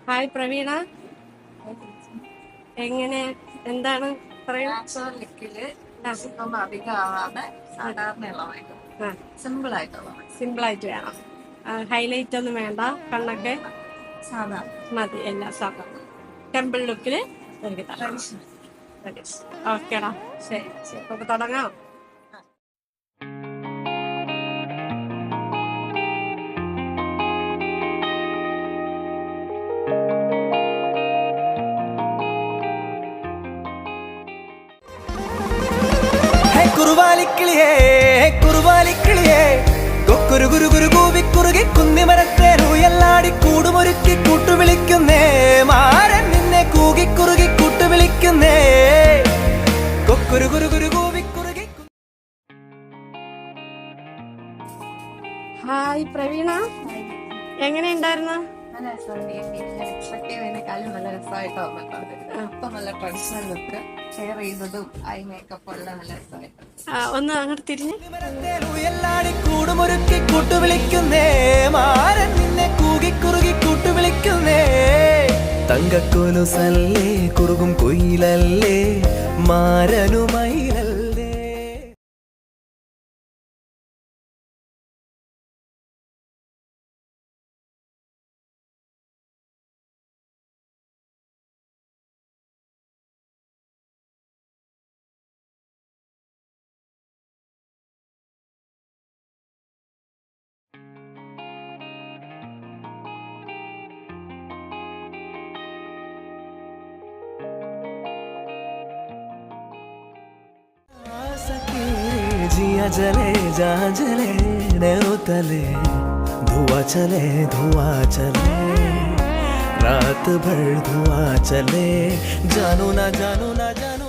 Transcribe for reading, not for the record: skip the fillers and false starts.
Hi Praveena, എങ്ങനെ എന്താണ് പറയൂ. നാച്ചുറൽ ലിക്കില് ഇപ്പം അധികം ആവാതെ സാധാരണയുള്ളതായിട്ട് സിമ്പിൾ ആയിട്ടുള്ള സിമ്പിളായിട്ട് വേണം. ഹൈലൈറ്റ് ഒന്നും വേണ്ട, കണ്ണൊക്കെ സാധാരണ മതി, എല്ലാ സാധാരണ ടെമ്പിൾ ലുക്കിൽ എനിക്ക് തരാം. ട്രഡീഷണൽ. ഓക്കേടാ, ശരി ശരി, നമുക്ക് തുടങ്ങാം. കുറുവാലിക്കിളിയേ കുറുവാലിക്കിളിയേ കൊക്കുരു ഗുരു ഗുരു കൂവിക്കുറുകി കുന്നിമരത്തേനൂയല്ലാടി കൂടുമൊരുക്കി കൂട്ടുവിളിക്കുന്നേ മാരൻ നിന്നെ കൂകിക്കുറുകി കൂട്ടുവിളിക്കുന്നേ കൊക്കുരു ഗുരു ഗുരു കൂവിക്കുറുകി. ഹായ് പ്രവീണ, എങ്ങനെയുണ്ടായിരുന്നു? നല്ല രസമുണ്ട്. എക്സ്പെക്ട് ചെയ്തതിനേക്കാളും നല്ല രസമായിട്ട് വന്നിട്ടുണ്ട്. ഇപ്പൊ നല്ല ട്രഡീഷണൽ ലുക്ക് ഷെയർ ചെയ്തതും ഐ മേക്കപ്പ് എല്ലാം നല്ല രസമായിട്ട്. ഒന്ന് അങ്ങോട്ട് തിരിഞ്ഞ്. കുന്നിമരത്തേനൂയല്ലാടി കൂടുമൊരുക്കി കൂട്ടുവിളിക്കുന്നേ മാരൻ നിന്നെ കൂകിക്കുറുകി കൂട്ടുവിളിക്കുന്നേ തങ്കക്കൊലുസല്ലേ കുറുകും കൊയിലല്ലേ മാരനുമയിലല്ലേ. जिया जले जा जले नैरो तले धुआं चले रात भर धुआं चले जानो ना जानो ना जानो